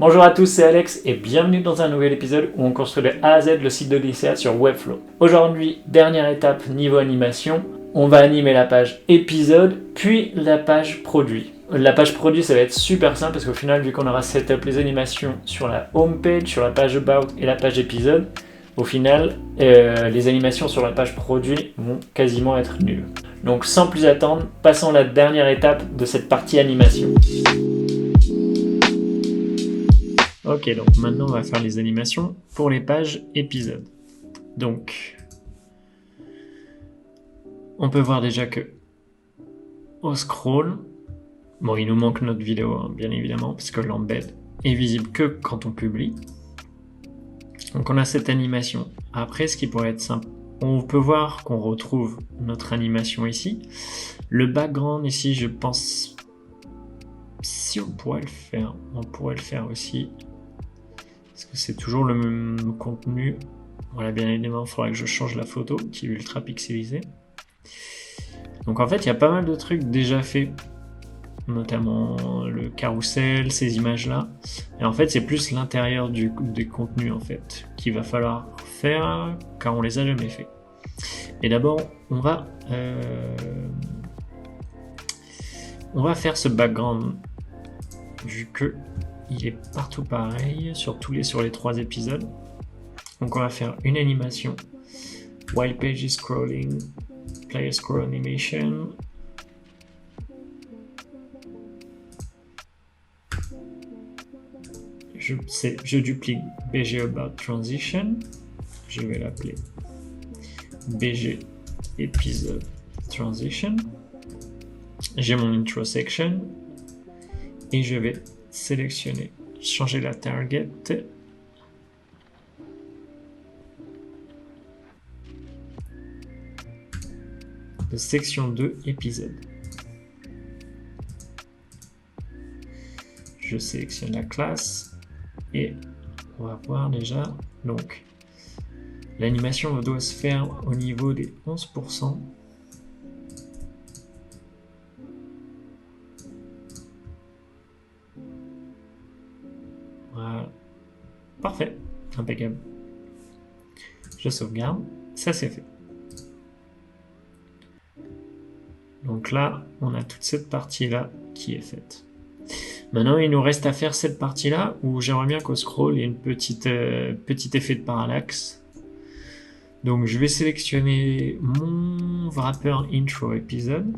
Bonjour à tous, c'est Alex et bienvenue dans un nouvel épisode où on construit de A à Z le site d'Odyssea sur Webflow. Aujourd'hui, dernière étape niveau animation, on va animer la page épisode puis la page produit. La page produit, ça va être super simple parce qu'au final, vu qu'on aura setup les animations sur la home page, sur la page about et la page épisode, au final, les animations sur la page produit vont quasiment être nulles. Donc sans plus attendre, passons à la dernière étape de cette partie animation. Ok, donc maintenant on va faire les animations pour les pages épisodes. Donc, on peut voir déjà que au scroll, bon, il nous manque notre vidéo, hein, bien évidemment, parce que l'embed est visible que quand on publie. Donc on a cette animation. Après, ce qui pourrait être simple, on peut voir qu'on retrouve notre animation ici. Le background ici, je pense, si on pourrait le faire, on pourrait le faire aussi. Parce que c'est toujours le même contenu. Voilà, bien évidemment, il faudra que je change la photo qui est ultra pixelisée. Donc en fait, il y a pas mal de trucs déjà faits, notamment le carrousel, ces images-là. Et en fait, c'est plus l'intérieur des contenus en fait qu'il va falloir faire car on les a jamais fait. Et d'abord, on va faire ce background vu que il est partout pareil sur les 3 épisodes. Donc on va faire une animation while page is scrolling, player scroll animation. Je duplique BG about transition. Je vais l'appeler BG episode transition. J'ai mon intro section et je vais sélectionner, changer la target de section 2 épisode. Je sélectionne la classe et on va voir déjà, donc l'animation doit se faire au niveau des 11%. Voilà. Parfait, impeccable. Je sauvegarde, ça c'est fait. Donc là, on a toute cette partie-là qui est faite. Maintenant, il nous reste à faire cette partie-là où j'aimerais bien qu'au scroll, il y ait une petit effet de parallaxe. Donc, je vais sélectionner mon wrapper intro épisode.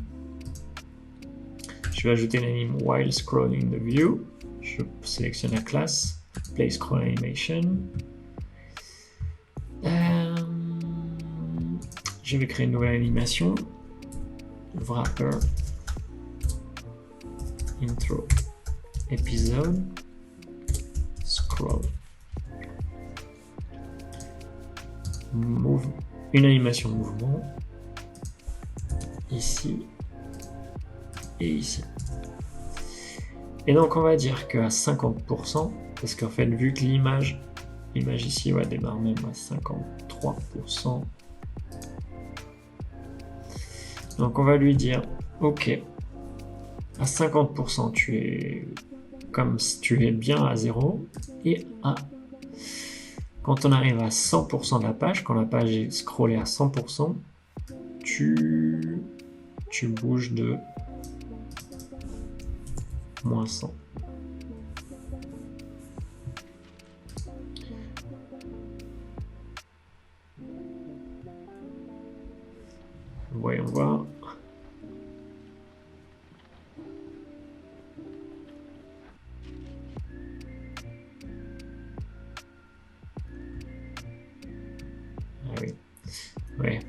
Je vais ajouter l'anime while scrolling the view. Je sélectionne la classe play scroll animation. Je vais créer une nouvelle animation. Wrapper intro épisode scroll. Move, une animation mouvement ici et ici. Et donc on va dire qu'à 50%, parce qu'en fait vu que l'image ici démarre même à 53%. Donc on va lui dire ok, à 50% tu es comme si tu es bien à 0 et quand on arrive à 100% de la page, quand la page est scrollée à 100%, tu bouges de moins 100. Voyons voir. Ah oui. Ouais.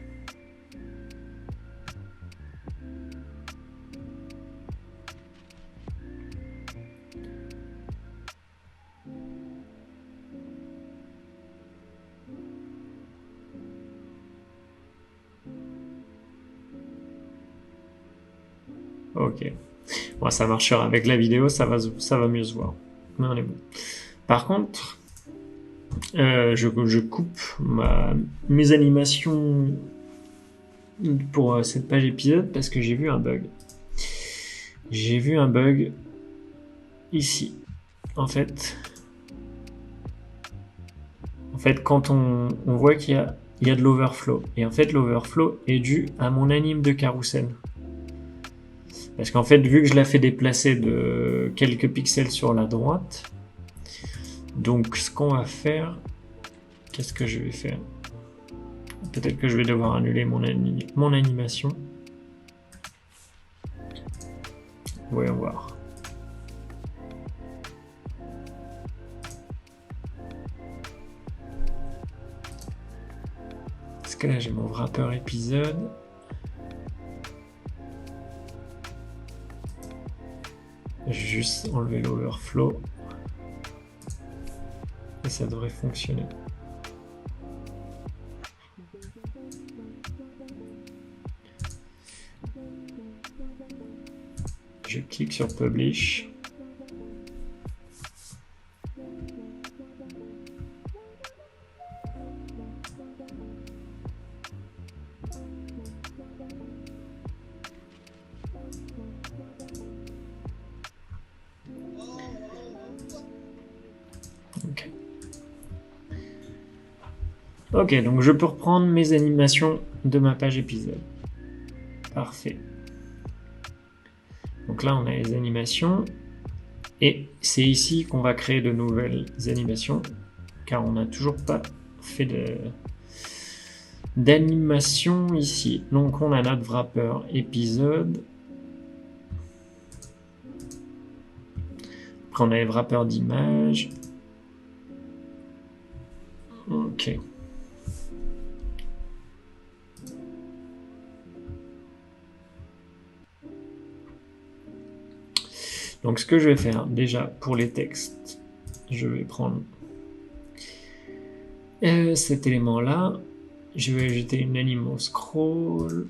Ok. Bon, ça marchera avec la vidéo, ça va mieux se voir. Mais on est bon. Par contre, je coupe mes animations pour cette page épisode parce que j'ai vu un bug. J'ai vu un bug ici. En fait, fait, quand on voit qu'il y a de l'overflow. Et en fait, l'overflow est dû à mon anime de carrousel. Parce qu'en fait, vu que je la fais déplacer de quelques pixels sur la droite, donc ce qu'on va faire, qu'est-ce que je vais faire? Peut-être que je vais devoir annuler mon animation. Voyons voir. Parce que là j'ai mon wrapper épisode. J'ai juste enlevé l'overflow. Et ça devrait fonctionner. Je clique sur Publish. Ok, donc je peux reprendre mes animations de ma page épisode. Parfait. Donc là, on a les animations. Et c'est ici qu'on va créer de nouvelles animations, car on n'a toujours pas fait d'animation ici. Donc on a notre wrapper épisode. Après on a les wrappers d'image. Ok. Donc ce que je vais faire déjà pour les textes, je vais prendre cet élément là, je vais ajouter une anime scroll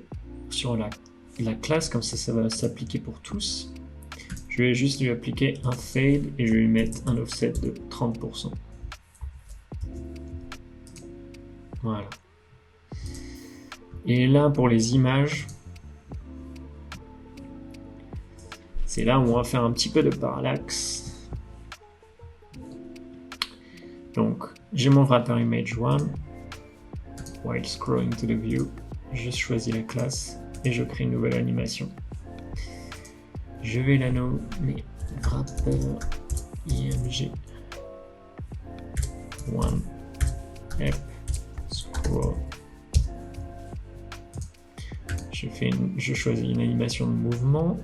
sur la classe, comme ça va s'appliquer pour tous. Je vais juste lui appliquer un fade et je vais lui mettre un offset de 30%. Voilà. Et là pour les images, c'est là où on va faire un petit peu de parallaxe. Donc, j'ai mon wrapper image 1. While scrolling to the view, je choisis la classe et je crée une nouvelle animation. Je vais la nommer wrapper img 1 app scroll. Je choisis une animation de mouvement.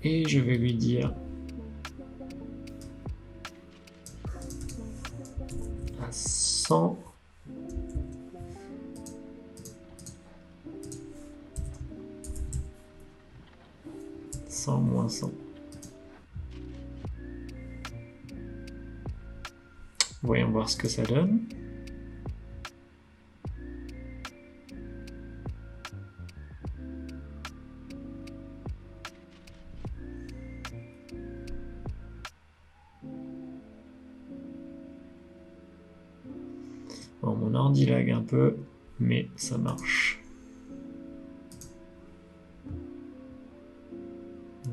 Et je vais lui dire à 100 moins 100. Voyons voir ce que ça donne. Bon, mon ordi lag un peu, mais ça marche.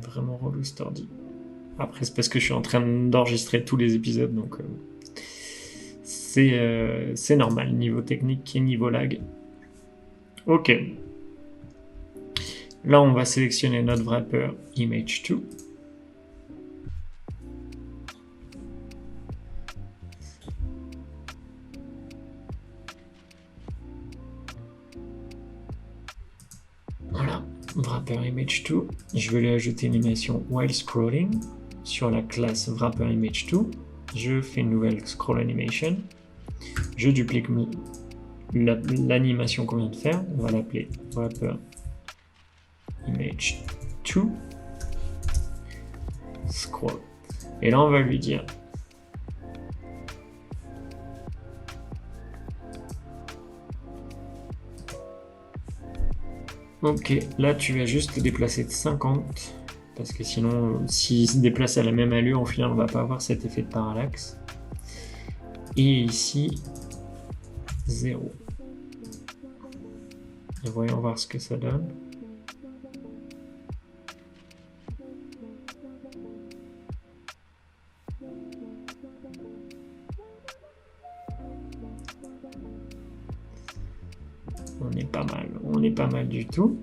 Vraiment relou cet ordi. Après, c'est parce que je suis en train d'enregistrer tous les épisodes, donc c'est normal, niveau technique et niveau lag. Ok. Là, on va sélectionner notre wrapper image 2. Voilà, wrapper image 2. Je vais lui ajouter une animation while scrolling sur la classe wrapper image 2. Je fais une nouvelle scroll animation. Je duplique l'animation qu'on vient de faire. On va l'appeler wrapper image 2 scroll. Et là, on va lui dire ok, là tu vas juste te déplacer de 50 parce que sinon s'il se déplace à la même allure, au final on va pas avoir cet effet de parallaxe. Et ici, 0. Et voyons voir ce que ça donne. On est pas mal du tout.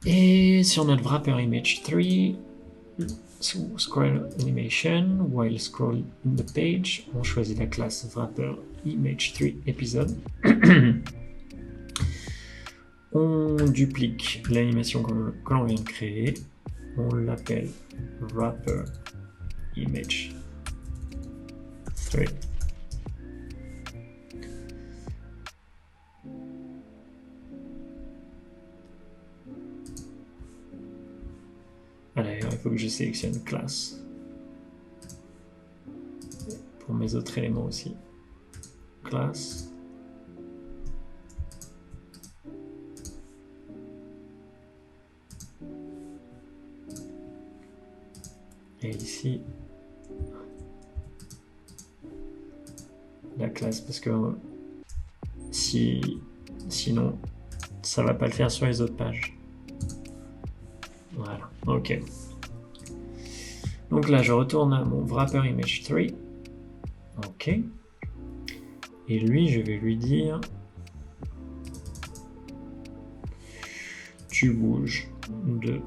Et sur notre wrapper image 3, scroll animation, while scroll in the page, on choisit la classe wrapper image 3 episode. On duplique l'animation que l'on vient de créer. On l'appelle wrapper image 3. D'ailleurs, il faut que je sélectionne classe pour mes autres éléments aussi. Classe. Et ici, la classe, parce que sinon, ça va pas le faire sur les autres pages. Voilà, ok. Donc là, je retourne à mon wrapper image 3. Ok. Et lui, je vais lui dire, tu bouges de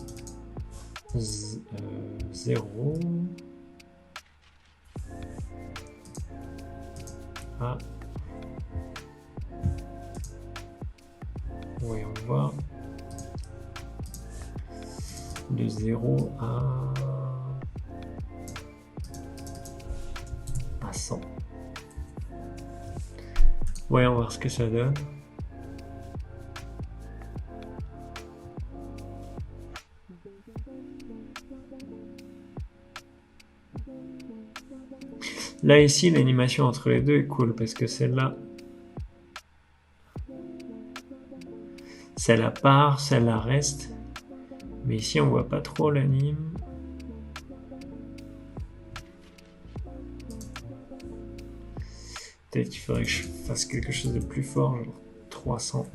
0 à, voyons voir, de 0 à 100. Voyons voir ce que ça donne. Là, ici, l'animation entre les deux est cool parce que celle-là part, celle-là reste. Mais ici, on voit pas trop l'anime. Peut-être qu'il faudrait que je fasse quelque chose de plus fort, genre 300.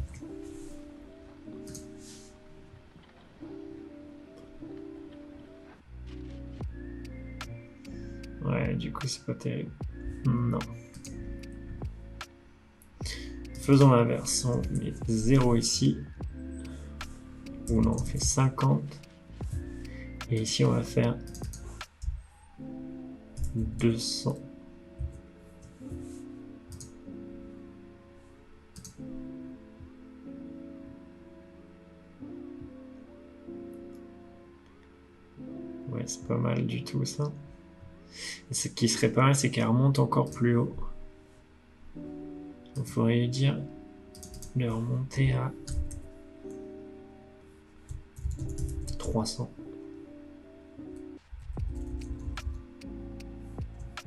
Ouais, du coup, c'est pas terrible. Non. Faisons l'inverse. On met 0 ici. Ou non, on fait 50. Et ici, on va faire 200. Ouais, c'est pas mal du tout ça. Et ce qui serait pas mal, c'est qu'elle remonte encore plus haut. Il faudrait lui dire de remonter à 300.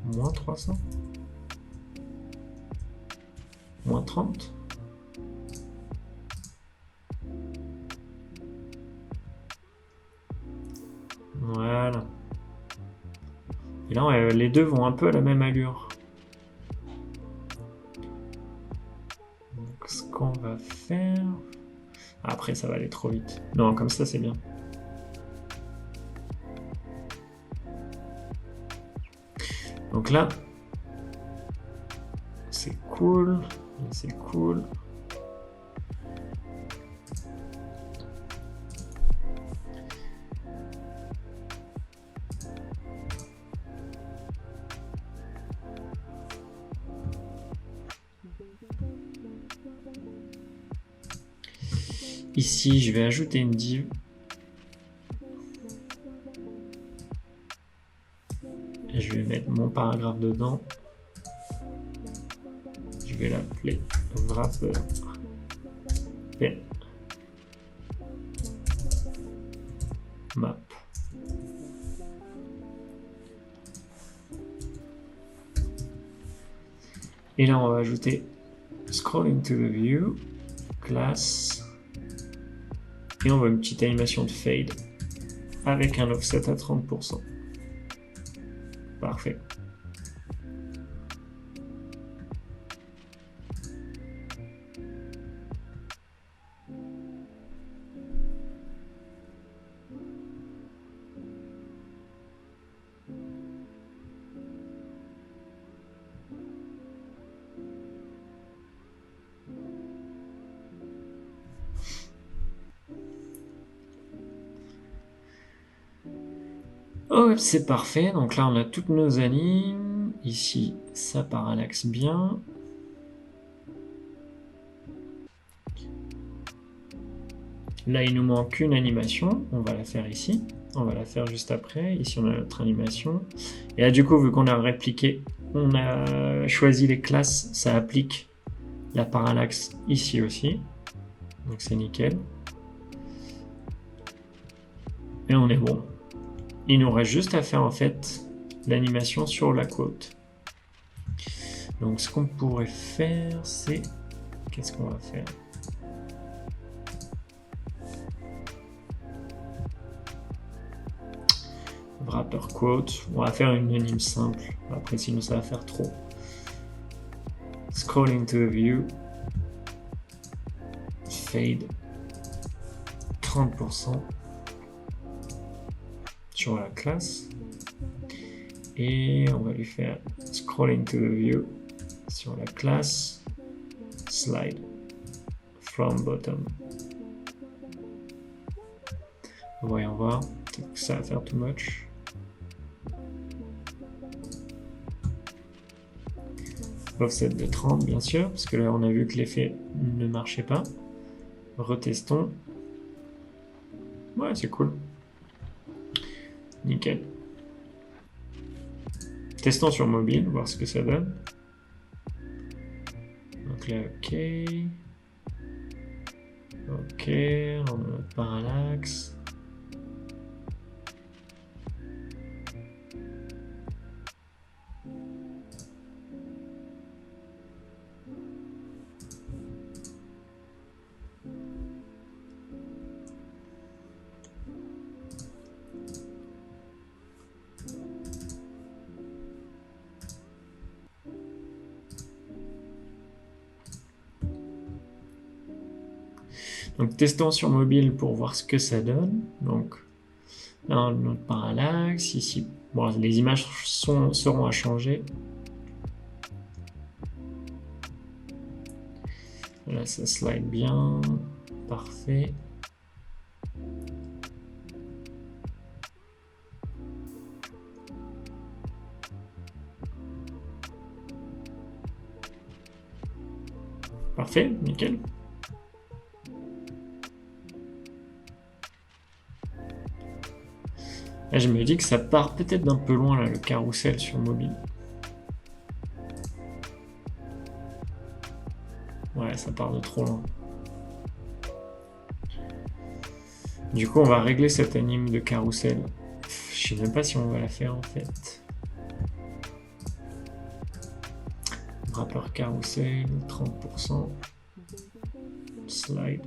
Moins 300. Moins 30. Voilà. Et là, les deux vont un peu à la même allure. Donc, ce qu'on va faire... Après, ça va aller trop vite. Non, comme ça, c'est bien. Donc là, c'est cool. C'est cool. Ici, je vais ajouter une div. Et je vais mettre mon paragraphe dedans. Je vais l'appeler wrapper pen map. Et là, on va ajouter scroll into the view, class. Et on va une petite animation de fade avec un offset à 30%. Parfait. Oh, c'est parfait. Donc là, on a toutes nos animes. Ici, ça parallaxe bien. Là, il nous manque une animation. On va la faire ici. On va la faire juste après. Ici, on a notre animation. Et là, du coup, vu qu'on a répliqué, on a choisi les classes, ça applique la parallaxe ici aussi. Donc, c'est nickel. Et on est bon. Il nous reste juste à faire, en fait, l'animation sur la quote. Donc, ce qu'on pourrait faire, c'est... Qu'est-ce qu'on va faire? Wrapper quote. On va faire une anime simple. Après, sinon, ça va faire trop. Scrolling to the view. Fade. 30% sur la classe. Et on va lui faire scrolling to the view sur la classe. Slide from bottom. Voyons voir. Peut-être que ça va faire too much. Offset de 30 bien sûr, parce que là on a vu que l'effet ne marchait pas. Retestons. Ouais, c'est cool. Nickel. Testons sur mobile, voir ce que ça donne. Donc là, ok. Ok, on a notre parallaxe. Donc testons sur mobile pour voir ce que ça donne. Donc là, notre parallaxe, ici, bon, les images seront à changer. Là, ça slide bien, parfait. Parfait, nickel. Là, je me dis que ça part peut-être d'un peu loin, là, le carrousel sur mobile. Ouais, ça part de trop loin. Du coup, on va régler cette anime de carrousel. Je sais même pas si on va la faire en fait. Wrapper carrousel, 30%. Slide.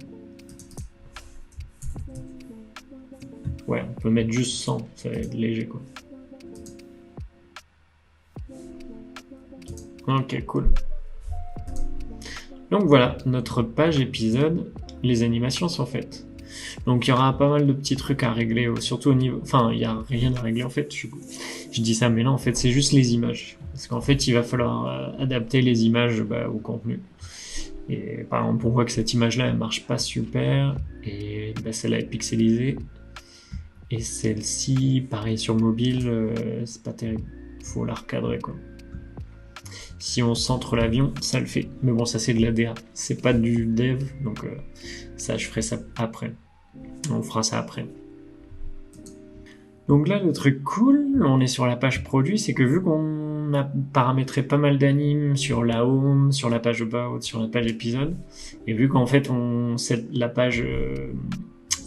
Ouais, on peut mettre juste 100, ça va être léger quoi. Ok, cool. Donc voilà, notre page épisode, les animations sont faites. Donc il y aura pas mal de petits trucs à régler, surtout au niveau... Enfin, il n'y a rien à régler en fait, je dis ça, mais non, en fait, c'est juste les images. Parce qu'en fait, il va falloir adapter les images au contenu. Et par exemple, on voit que cette image-là, elle marche pas super, et celle-là est pixelisée. Et celle-ci, pareil sur mobile, c'est pas terrible. Faut la recadrer quoi. Si on centre l'avion, ça le fait. Mais bon, ça c'est de la DA. C'est pas du dev, donc ça je ferai ça après. On fera ça après. Donc là, le truc cool, on est sur la page produit, c'est que vu qu'on a paramétré pas mal d'animes sur la home, sur la page about, sur la page épisode, et vu qu'en fait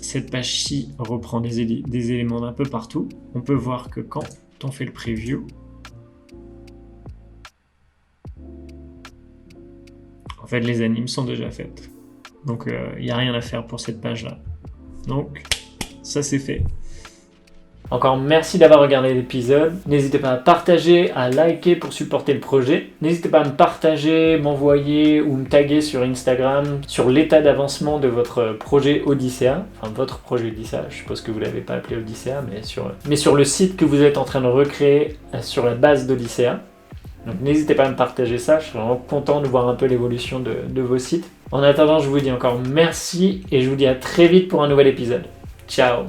cette page-ci reprend des éléments d'un peu partout, on peut voir que quand on fait le preview, en fait les animes sont déjà faites. Donc il n'y a rien à faire pour cette page-là. Donc ça c'est fait. Encore merci d'avoir regardé l'épisode. N'hésitez pas à partager, à liker pour supporter le projet. N'hésitez pas à me partager, m'envoyer ou me taguer sur Instagram sur l'état d'avancement de votre projet Odyssea. Enfin, votre projet Odyssea, je suppose que vous ne l'avez pas appelé Odyssea, mais sur le site que vous êtes en train de recréer sur la base d'Odyssea. Donc n'hésitez pas à me partager ça, je suis vraiment content de voir un peu l'évolution de vos sites. En attendant, je vous dis encore merci et je vous dis à très vite pour un nouvel épisode. Ciao!